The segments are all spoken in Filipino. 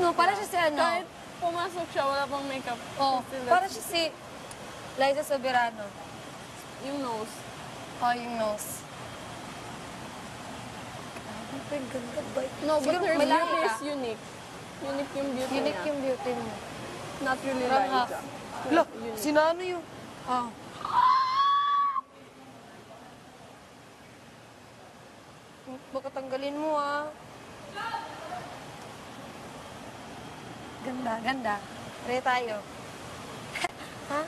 No, para siya si ano. Kahit pumasok siya, wala pang makeup. Oh, Still, para siya si Liza Soberano. yung nose. Oh, yung nose. Ang ganda ba? No, but Siguro her may lahi beauty ka. is unique. Unique yung beauty Unique niya. yung beauty mo. Not really Parang half. Liza. Look, Unique. sinano yung... Oh. Baka tanggalin mo, ah. Ganda, ganda. Try tayo. Ha?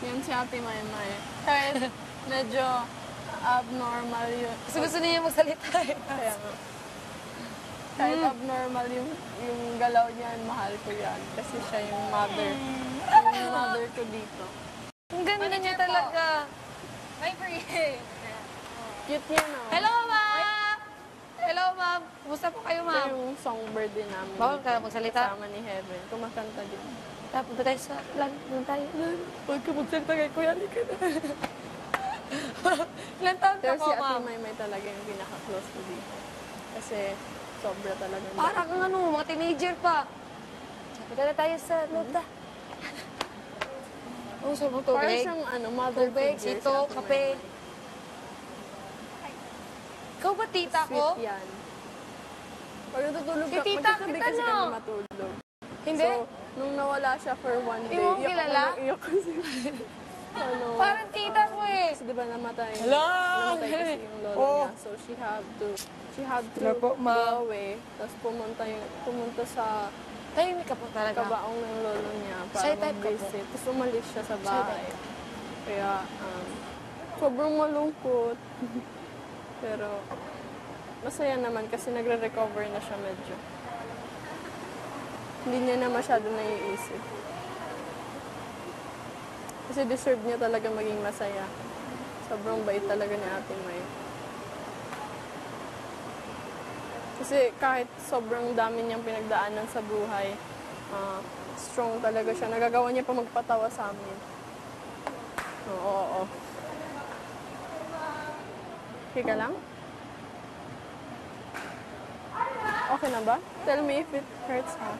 Yan si Ate Maymay. Kahit medyo abnormal yun. Kasi gusto niya magsalita eh. Kaya nga. Kahit abnormal yung galaw niyan, mahal ko yan. Kasi siya yung mother. Yung mother ko dito. Ang ganda niya talaga. May free. Cute niya, no? Hello, ma'am! Hello, ma'am. Kumusta po kayo, Ito ma'am? yung songbird din namin. Bawal ka magsalita. Kasama ni Heaven. Kumakanta din. Punta tayo sa land. Punta tayo. Huwag ka magsalita kay Kuya. Hindi ka na. Ilan taon ka Pero po, si Ate ma'am? Maymay talaga yung pinaka-close ko dito. Kasi sobra talaga. Parang kang ano, mga teenager pa. Punta na tayo sa Lota. Oh, so mo Parang tubig? siyang mother Tubig, figure. sito, si Ate kape. Maymay. Ikaw ba tita ko? Sweet yan. Pag natutulog Si ka, tita, magkatabi kita kasi no. kami matulog. Hindi? So, nung nawala siya for one day, Hindi mo kilala? Iyak kasi. Parang tita ko eh. Kasi diba namatay? Hala! Namatay kasi yung lolo Oh. niya. So, she had to Wala po, go ma'am. away. Tapos pumunta sa Tahimik ka po talaga. kabaong ng lolo niya Shy para type ka po? mag-visit. Tapos umalis siya sa bahay. type Kaya, sobrang malungkot. Pero, masaya naman kasi nagre-recover na siya medyo. Hindi niya na masyado naiisip. Kasi deserve niya talaga maging masaya. Sobrang bait talaga ni Ate May. Kasi kahit sobrang dami niyang pinagdaanan sa buhay, strong talaga siya. Nagagawa niya pa magpatawa sa amin. Oo. Okay ka lang? Okay na ba? Tell me if it hurts, ha?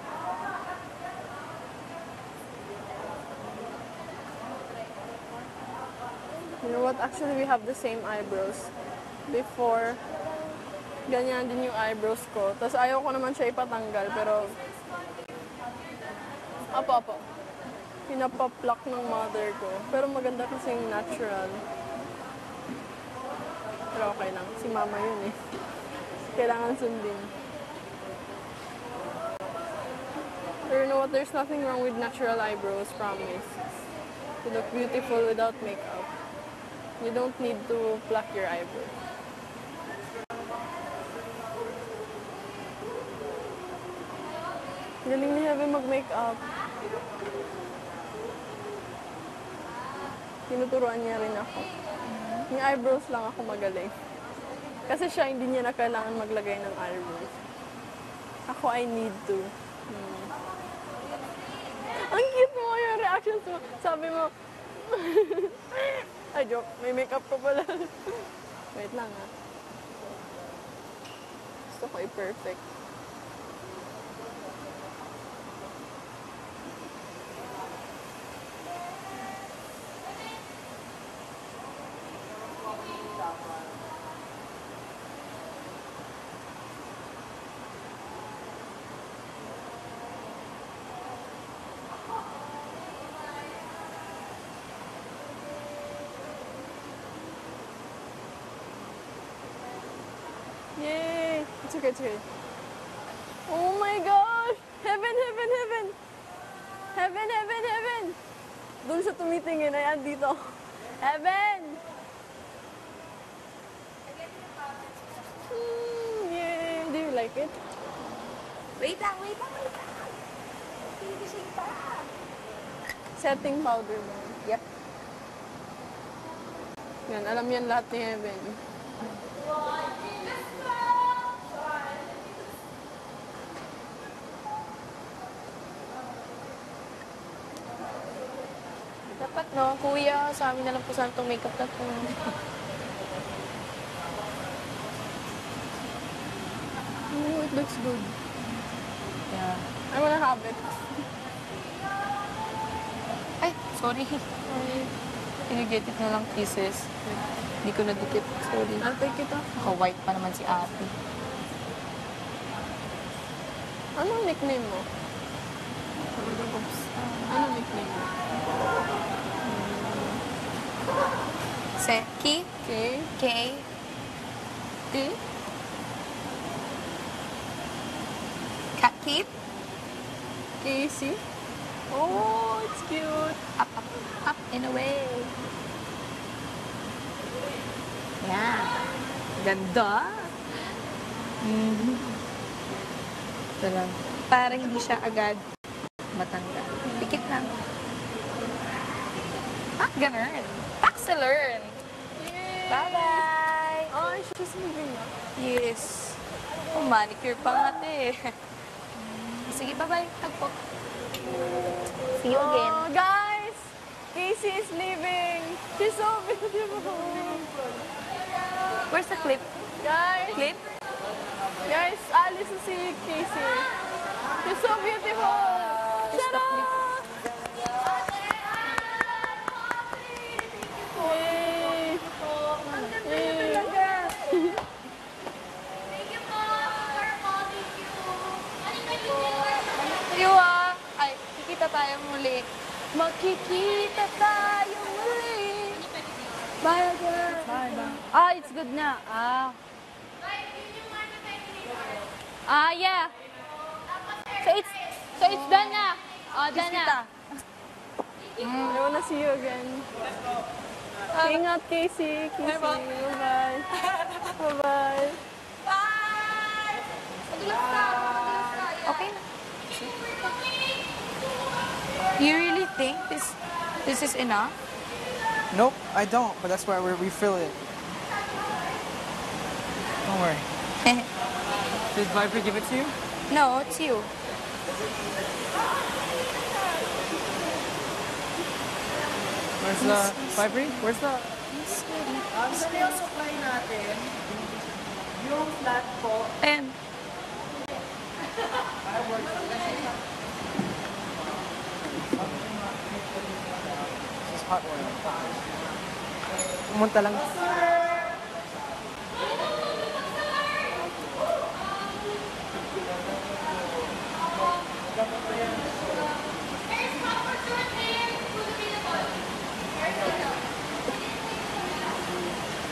You know what? Actually, we have the same eyebrows. Before, ganyan din yung eyebrows ko. Tapos ayaw ko naman siya ipatanggal, pero... Apo. Pinapapluck ng mother ko. Pero maganda kasing natural. Pero okay lang. Si mama yun eh. Kailangan sundin. Pero you know what? There's nothing wrong with natural eyebrows, promise. You look beautiful without makeup. You don't need to pluck your eyebrows. Galing ni Heaven mag-makeup. Tinuturuan niya rin ako. Yung eyebrows lang ako magaling. Kasi siya, hindi niya na kailangan maglagay ng eyebrows. Ako, I need to. Ang cute mo yung reactions mo. Sabi mo, ay, joke. May makeup ko pala. Wait lang, ha. Gusto ko i-perfect. Yay! It's okay, it's okay. Oh my gosh! Heaven! Doon siya tumitingin. Ayan, dito. Heaven! Yay! Do you like it? Wait lang. Finishing pa. Setting powder ba? Yep. Yan, alam yan lahat ni Heaven. Dapat no, kuya, sa amin na lang po saan itong makeup na to. Oh, it looks good. Yeah. I wanna have it. Ay, sorry. Pinigit na lang kisses. Hindi ko nadikit. Sorry. I'll take it off. Naka-white pa naman si ate. Anong nickname mo? Anong nickname mo? Ki? K? K? T? Cat Kate? Casey? Oh, it's cute. Up, up, up in a way. Yeah. Ganda. Ito lang. Para hindi siya agad matanda. Pikit lang. Ah, ganun. Taxi-learn. Bye-bye. Oh, she's moving na. Yes. Oh, manicure pa nga eh. Sige, bye-bye. Tagpo. See you again. Oh, guys! Casey is leaving. She's so beautiful. Where's the clip? Guys! Clip? Guys, Alice na si Casey. She's so beautiful. Shut up! Yay! Yay! Yuwa! Ay, kikita tayo muli. Makikita tayo muli. Bye again. Bye, bye. Ah, it's good na. Ah. Ah, yeah. So it's done na. Oh, done na. I wanna see you again. Ingat, Casey. Casey. Bye-bye. Bye-bye. Okay na. You really think this is enough? Nope, I don't, but that's why we refill it. Don't worry. Did Viper give it to you? No, it's you. Where's the Viper? Where's the... Ang supply natin, yung flat po, And This is hot oil. Pumunta lang.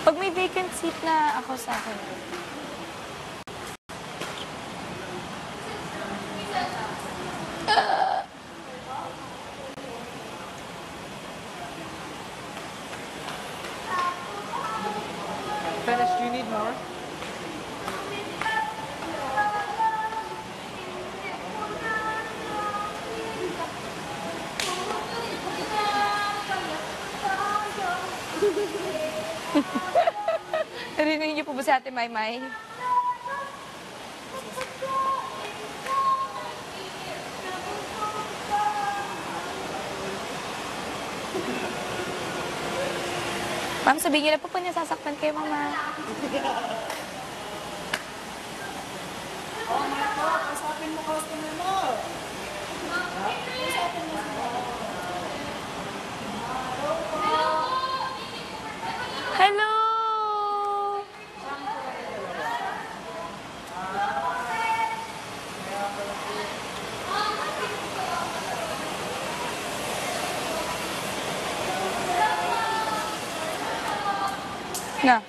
pag may vacant seat na ako sa akin. Finish, do you need more? Narinig niyo po ba si Ate Maymay? Ma'am, sabihin niyo na po niya sasaktan kayo, Mama. kasapin mo customer mo. Hello! Na.